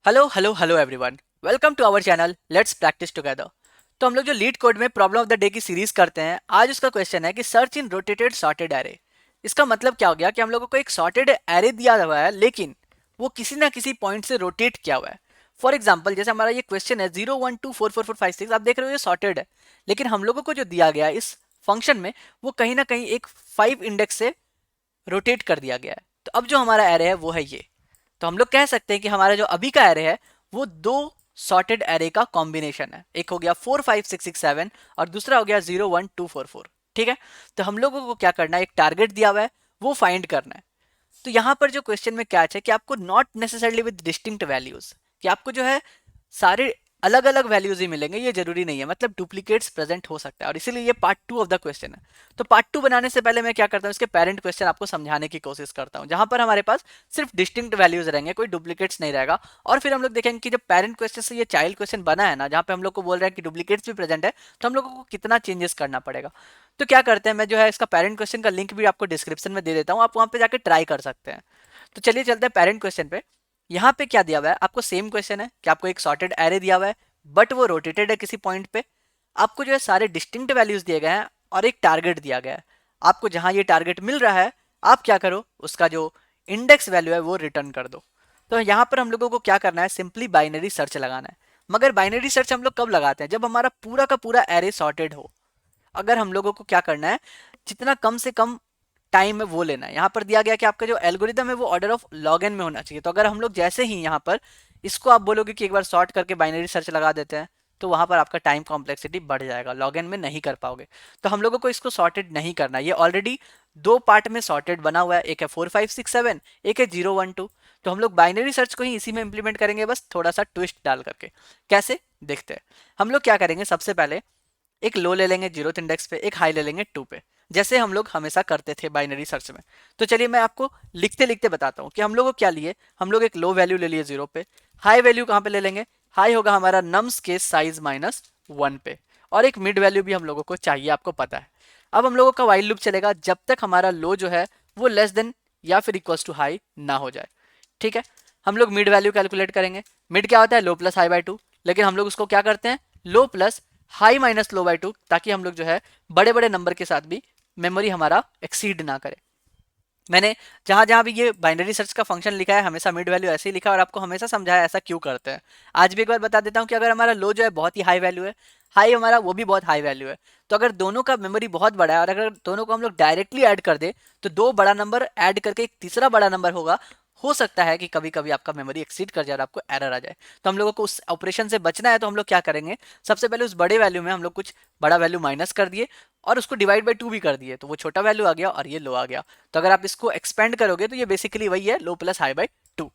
Hello hello hello everyone, welcome to our channel let's practice together. तो हम लोग जो लीड कोड में प्रॉब्लम ऑफ द डे की सीरीज करते हैं, आज उसका क्वेश्चन है कि search in rotated sorted array. इसका मतलब क्या हो गया कि हम लोगों को एक सॉर्टेड एरे दिया हुआ है, लेकिन वो किसी ना किसी पॉइंट से रोटेट किया हुआ है। फॉर एग्जाम्पल, जैसे हमारा ये क्वेश्चन है 0 1 2 4 4 4 5 6, आप देख रहे हो ये सॉर्टेड है, लेकिन हम लोगों को जो दिया गया है इस फंक्शन में, वो कहीं ना कहीं एक 5 इंडेक्स से रोटेट कर दिया गया है। तो अब जो हमारा एरे है वो है ये। तो हम लोग कह सकते हैं कि हमारा जो अभी का एरे है वो दो सॉर्टेड एरे का कॉम्बिनेशन है। एक हो गया 4 5 6 6 7 और दूसरा हो गया 0 1 2 4 4। ठीक है, तो हम लोगों को क्या करना है, एक टारगेट दिया हुआ है, वो फाइंड करना है। तो यहाँ पर जो क्वेश्चन में कैच है कि आपको not necessarily with distinct values, कि आपको जो है सारे अलग अलग वैल्यूज ही मिलेंगे, ये जरूरी नहीं है, मतलब डुप्लीकेट्स प्रेजेंट हो सकता है, और इसीलिए ये पार्ट 2 ऑफ द क्वेश्चन है। तो पार्ट 2 बनाने से पहले मैं क्या करता हूँ, इसके पेरेंट क्वेश्चन आपको समझाने की कोशिश करता हूँ, जहां पर हमारे पास सिर्फ डिस्टिंक्ट वैल्यूज रहेंगे, कोई डुप्लीकेट्स नहीं रहेगा। और फिर हम लोग देखेंगे कि जब पेरेंट क्वेश्चन से ये चाइल्ड क्वेश्चन बना है ना, जहाँ पे हम लोग को बोल रहे हैं कि डुप्लीकेट्स भी प्रेजेंट है, तो हम लोगों को कितना चेंजेस करना पड़ेगा। तो क्या करते हैं, मैं जो है इसका पेरेंट क्वेश्चन का लिंक भी आपको डिस्क्रिप्शन में दे देता हूँ, आप वहाँ पे जाकर ट्राई कर सकते हैं। तो चलिए चलते हैं पेरेंट क्वेश्चन पे। यहाँ पे क्या दिया हुआ है, आपको सेम क्वेश्चन है कि आपको एक सॉर्टेड एरे दिया हुआ है, बट वो रोटेटेड है किसी पॉइंट पे। आपको जो है सारे डिस्टिंक्ट वैल्यूज दिए गए हैं और एक टारगेट दिया गया है। आपको जहां ये टारगेट मिल रहा है, आप क्या करो, उसका जो इंडेक्स वैल्यू है वो रिटर्न कर दो। तो यहाँ पर हम लोगों को क्या करना है, सिंपली बाइनरी सर्च लगाना है। मगर बाइनरी सर्च हम लोग कब लगाते हैं, जब हमारा पूरा का पूरा एरे सॉर्टेड हो। अगर हम लोगों को क्या करना है, जितना कम से कम टाइम है वो लेना है। यहाँ पर दिया गया कि आपका जो एल्गोरिदम है वो ऑर्डर ऑफ लॉग एन में होना चाहिए। तो अगर हम लोग जैसे ही यहाँ पर इसको आप बोलोगे कि एक बार सॉर्ट करके बाइनरी सर्च लगा देते हैं, तो वहां पर आपका टाइम कॉम्प्लेक्सिटी बढ़ जाएगा, लॉग एन में नहीं कर पाओगे। तो हम लोगों को इसको सॉर्टेड नहीं करना, ये ऑलरेडी दो पार्ट में सॉर्टेड बना हुआ है, एक है 4 5 6 7, एक है 0 1 2। तो हम लोग बाइनरी सर्च को ही इसी में इंप्लीमेंट करेंगे, बस थोड़ा सा ट्विस्ट डाल करके। कैसे, देखते हैं। हम लोग क्या करेंगे, सबसे पहले एक लो ले लेंगे जीरोथ इंडेक्स पे, एक हाई ले लेंगे 2 पे, जैसे हम लोग हमेशा करते थे बाइनरी सर्च में। तो चलिए मैं आपको लिखते लिखते बताता हूँ कि हम लोग को क्या लिए। हम लोग एक लो वैल्यू ले लिए 0 पे, हाई वैल्यू कहाँ पे ले लेंगे, हाई होगा हमारा नम्स के साइज -1 पे, और एक मिड वैल्यू भी हम लोगों को चाहिए, आपको पता है। अब हम लोगों का वाइल लूप चलेगा जब तक हमारा लो जो है वो लेस देन या फिर इक्वल्स टू हाई ना हो जाए। ठीक है, हम लोग मिड वैल्यू कैलकुलेट करेंगे। मिड क्या होता है, लो प्लस हाई बाई 2, लेकिन हम लोग उसको क्या करते हैं, low plus high minus low by 2, ताकि हम लोग जो है बड़े बड़े नंबर के साथ भी मेमोरी हमारा एक्सीड ना करे। मैंने जहां जहां भी ये बाइनरी सर्च का फंक्शन लिखा है, हमेशा मिड वैल्यू ऐसे ही लिखा है, और आपको हमेशा समझाया ऐसा क्यों करते हैं। आज भी एक बार बता देता हूँ कि अगर हमारा लो जो है बहुत ही हाई वैल्यू है, हाई हमारा वो भी बहुत हाई वैल्यू है, तो अगर दोनों का मेमोरी बहुत बड़ा है और अगर दोनों को हम लोग डायरेक्टली ऐड कर दे, तो दो बड़ा नंबर ऐड करके एक तीसरा बड़ा नंबर होगा, हो सकता है कि कभी कभी आपका मेमोरी एक्सीड कर जाए और आपको एरर आ जाए। तो हम लोगों को उस ऑपरेशन से बचना है, तो हम लोग क्या करेंगे, सबसे पहले उस बड़े वैल्यू में हम लोग कुछ बड़ा वैल्यू माइनस कर दिए, और उसको डिवाइड बाई 2 भी कर दिए, तो वो छोटा वैल्यू आ गया और ये लो आ गया। तो अगर आप इसको एक्सपेंड करोगे तो ये बेसिकली वही है, लो प्लस हाई बाई 2।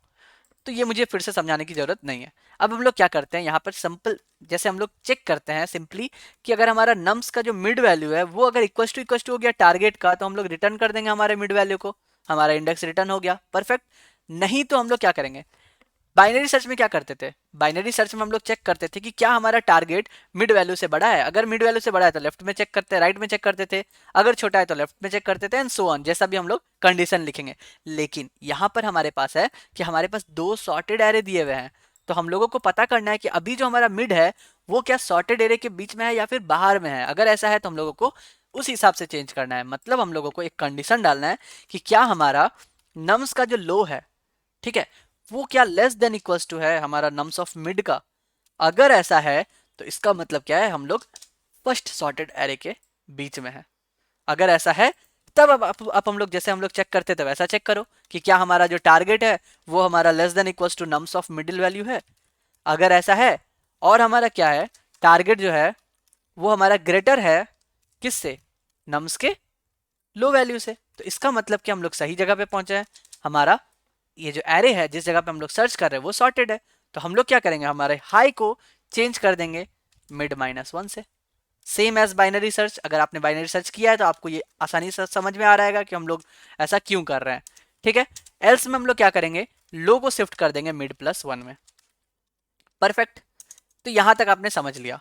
तो ये मुझे फिर से समझाने की जरूरत नहीं है। अब हम लोग क्या करते हैं, यहाँ पर सिंपल जैसे हम लोग चेक करते हैं सिंपली, कि अगर हमारा नम्स का जो मिड वैल्यू है वो अगर इक्वल टू हो गया टारगेट का, तो हम लोग रिटर्न कर देंगे हमारे मिड वैल्यू को, हमारा इंडेक्स रिटर्न हो गया, परफेक्ट। नहीं तो हम लोग क्या करेंगे, बाइनरी सर्च में क्या करते थे, बाइनरी सर्च में हम लोग चेक करते थे कि क्या हमारा टारगेट मिड वैल्यू से बड़ा है। अगर मिड वैल्यू से बड़ा है तो लेफ्ट में चेक करते, राइट में चेक करते थे, अगर छोटा है तो लेफ्ट में चेक करते थे, एंड सो ऑन, जैसा भी हम लोग कंडीशन लिखेंगे। लेकिन यहाँ पर हमारे पास है कि हमारे पास दो सॉर्टेड एरे दिए हुए हैं, तो हम लोगों को पता करना है कि अभी जो हमारा मिड है वो क्या सॉर्टेड एरे के बीच में है या फिर बाहर में है। अगर ऐसा है तो हम लोगों को उस हिसाब से चेंज करना है, मतलब हम लोगों को एक कंडीशन डालना है कि क्या हमारा नम्स का जो लो है, ठीक है, वो क्या लेस देन इक्वल्स टू है हमारा नम्स ऑफ मिड का। अगर ऐसा है तो इसका मतलब क्या है, हम लोग फर्स्ट सॉर्टेड एरे के बीच में है। अगर ऐसा है तब अब हम लोग जैसे हम लोग चेक करते थे वैसा चेक करो कि क्या हमारा जो टारगेट है वो हमारा less than equals to nums of middle value है। अगर ऐसा है, और हमारा क्या है, टारगेट जो है वो हमारा ग्रेटर है किससे, नम्स के लो वैल्यू से, तो इसका मतलब कि हम लोग सही जगह पे पहुंचे हैं। हमारा ये जो एरे है जिस जगह पे हम लोग सर्च कर रहे हैं वो सॉर्टेड है। तो हम लोग क्या करेंगे, हमारे हाई को चेंज कर देंगे मिड -1 से। सेम एज बाइनरी सर्च, अगर आपने बाइनरी सर्च किया है तो आपको ये आसानी से समझ में आ रहा है कि हम लोग ऐसा क्यों कर रहे हैं। ठीक है, एल्स में हम लोग क्या करेंगे, लो को शिफ्ट कर देंगे मिड +1 में, परफेक्ट। तो यहां तक आपने समझ लिया।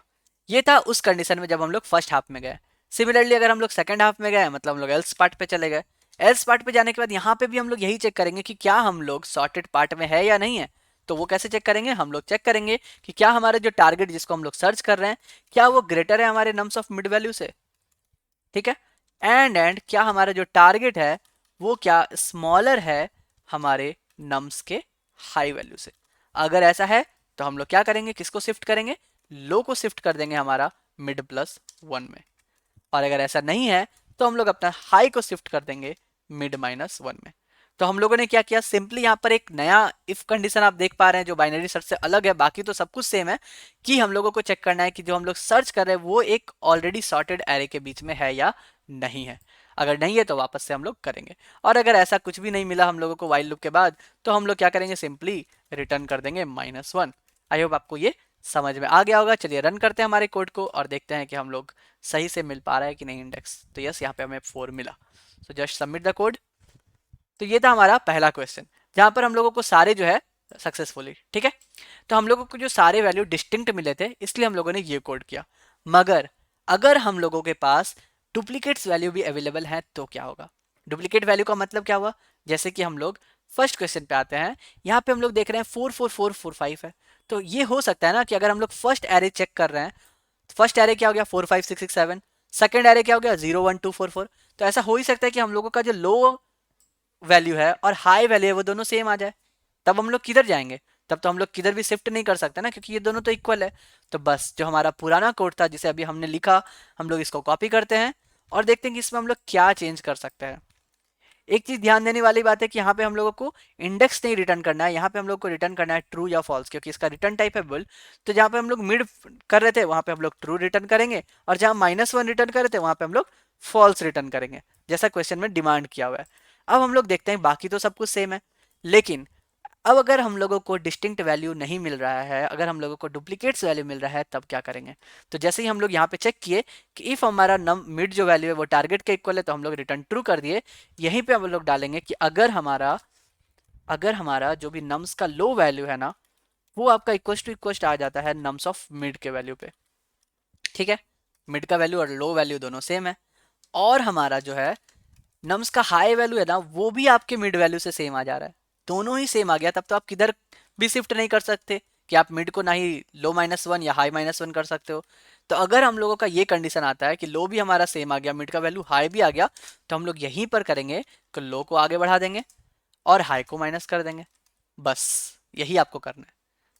ये था उस कंडीशन में जब हम लोग फर्स्ट हाफ में गए। सिमिलरली अगर हम लोग सेकंड हाफ में गए, मतलब हम लोग एल्स पार्ट पे चले गए। एल्स पार्ट पे जाने के बाद यहाँ पे भी हम लोग यही चेक करेंगे कि क्या हम लोग सॉर्टेड पार्ट में है या नहीं है। तो वो कैसे चेक करेंगे, हम लोग चेक करेंगे कि क्या हमारा जो टारगेट जिसको हम लोग सर्च कर रहे हैं क्या वो ग्रेटर है हमारे नम्स ऑफ मिड वैल्यू से, ठीक है, एंड क्या हमारा जो टारगेट है वो क्या स्मॉलर है हमारे नम्स के हाई वैल्यू से। अगर ऐसा है तो हम लोग क्या करेंगे, किसको शिफ्ट करेंगे, लो को शिफ्ट कर देंगे हमारा मिड प्लस 1 में। और अगर ऐसा नहीं है तो हम लोग अपना हाई को शिफ्ट कर देंगे मिड माइनस 1 में। तो हम लोगों ने क्या किया, सिंपली यहाँ पर एक नया इफ कंडीशन आप देख पा रहे हैं जो बाइनरी सर्च से अलग है, बाकी तो सब कुछ सेम है, कि हम लोगों को चेक करना है कि जो हम लोग सर्च कर रहे हैं वो एक ऑलरेडी सॉर्टेड एरे के बीच में है या नहीं है। अगर नहीं है तो वापस से हम लोग करेंगे, और अगर ऐसा कुछ भी नहीं मिला हम लोगों को वाइल लूप के बाद तो हम लोग क्या करेंगे, सिंपली रिटर्न कर देंगे -1। आई होप आपको ये समझ में आ गया होगा। चलिए रन करते हैं हमारे कोड को और देखते हैं कि हम लोग सही से मिल पा रहा है कि नहीं इंडेक्स। तो यस, यहाँ पे हमें 4 मिला। So just submit the code. तो ये था हमारा पहला क्वेश्चन जहाँ पर हम लोगों को सारे जो है सक्सेसफुली, ठीक है, तो हम लोगों को जो सारे वैल्यू डिस्टिंक्ट मिले थे इसलिए हम लोगों ने ये कोड किया। मगर अगर हम लोगों के पास डुप्लीकेट्स वैल्यू भी अवेलेबल हैं तो क्या होगा। डुप्लीकेट वैल्यू का मतलब क्या हुआ, जैसे कि हम लोग फर्स्ट क्वेश्चन पे आते हैं, यहाँ पे हम लोग देख रहे हैं 44445 है। तो ये हो सकता है ना कि अगर हम लोग फर्स्ट एरे चेक कर रहे हैं, फर्स्ट एरे क्या हो गया 45667, सेकंड एरे क्या हो गया 01244, तो ऐसा हो ही सकता है कि हम लोगों का जो लो वैल्यू है और हाई वैल्यू है वो दोनों सेम आ जाए। तब हम लोग किधर जाएंगे, तब तो हम लोग किधर भी शिफ्ट नहीं कर सकते ना, क्योंकि ये दोनों तो इक्वल है। तो बस जो हमारा पुराना कोड था जिसे अभी हमने लिखा, हम लोग इसको कॉपी करते हैं और देखते हैं कि इसमें हम लोग क्या चेंज कर सकते हैं। एक चीज ध्यान देने वाली बात है कि यहाँ पे हम लोगों को इंडेक्स नहीं रिटर्न करना है, यहाँ पे हम लोग को रिटर्न करना है ट्रू या फॉल्स, क्योंकि इसका रिटर्न टाइप है बुल। तो जहाँ पे हम लोग मिड कर रहे थे वहां पे हम लोग ट्रू रिटर्न करेंगे, और जहाँ -1 रिटर्न कर रहे थे वहां पे हम लोग फॉल्स रिटर्न करेंगे, जैसा क्वेश्चन में डिमांड किया हुआ है। अब हम लोग देखते हैं, बाकी तो सब कुछ सेम है, लेकिन अब अगर हम लोगों को डिस्टिंक्ट वैल्यू नहीं मिल रहा है, अगर हम लोगों को डुप्लीकेट्स वैल्यू मिल रहा है, तब क्या करेंगे। तो जैसे ही हम लोग यहाँ पे चेक किए कि इफ हमारा नम मिड जो वैल्यू है वो टारगेट के इक्वल है तो हम लोग रिटर्न ट्रू कर दिए। यहीं पे हम लोग डालेंगे कि अगर हमारा जो भी नम्स का लो वैल्यू है ना वो आपका इक्वल आ जाता है नम्स ऑफ मिड के वैल्यू पे, ठीक है, मिड का वैल्यू और लो वैल्यू दोनों सेम है, और हमारा जो है नम्स का हाई वैल्यू है ना वो भी आपके मिड वैल्यू से सेम आ जा रहा है, दोनों ही सेम आ गया, तब तो आप किधर भी शिफ्ट नहीं कर सकते कि आप मिड को ना ही लो -1 या हाई -1 कर सकते हो। तो अगर हम लोगों का ये कंडीशन आता है कि लो भी हमारा सेम आ गया, मिड का वैल्यू हाई भी आ गया, तो हम लोग यहीं पर करेंगे कि लो को आगे बढ़ा देंगे और हाई को माइनस कर देंगे। बस यही आपको करना है।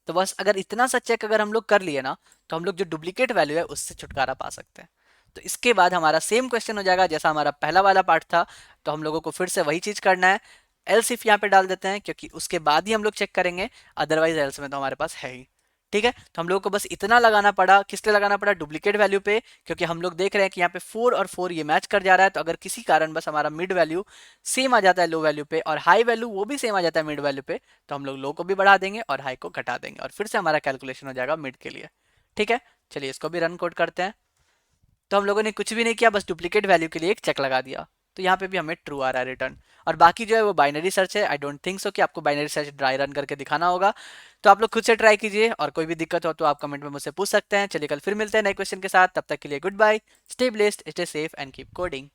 तो बस अगर इतना सा चेक अगर हम लोग कर लिए ना तो हम लोग जो डुप्लीकेट वैल्यू है उससे छुटकारा पा सकते हैं। तो इसके बाद हमारा सेम क्वेश्चन हो जाएगा जैसा हमारा पहला वाला पार्ट था, तो हम लोगों को फिर से वही चीज़ करना है। एल्स इफ यहाँ पे डाल देते हैं क्योंकि उसके बाद ही हम लोग चेक करेंगे, अदरवाइज एल्स में तो हमारे पास है ही, ठीक है। तो हम लोगों को बस इतना लगाना पड़ा, किस लिए लगाना पड़ा, डुप्लीकेट वैल्यू पे, क्योंकि हम लोग देख रहे हैं कि यहाँ पे 4 और 4 ये मैच कर जा रहा है। तो अगर किसी कारण बस हमारा मिड वैल्यू सेम आ जाता है लो वैल्यू पे और हाई वैल्यू वो भी सेम आ जाता है मिड वैल्यू पे, तो हम लोग लो को भी बढ़ा देंगे और हाई को घटा देंगे और फिर से हमारा कैलकुलेशन हो जाएगा मिड के लिए, ठीक है। चलिए इसको भी रन कोड करते हैं। तो हम लोगों ने कुछ भी नहीं किया, बस डुप्लीकेट वैल्यू के लिए एक चेक लगा दिया, तो यहाँ पे भी हमें ट्रू आ रहा है रिटर्न। और बाकी जो है वो बाइनरी सर्च है। आई डोंट थिंक सो कि आपको बाइनरी सर्च ड्राई रन करके दिखाना होगा, तो आप लोग खुद से ट्राई कीजिए और कोई भी दिक्कत हो तो आप कमेंट में मुझसे पूछ सकते हैं। चलिए कल फिर मिलते हैं नए क्वेश्चन के साथ, तब तक के लिए goodbye, stay blessed, stay safe and keep coding.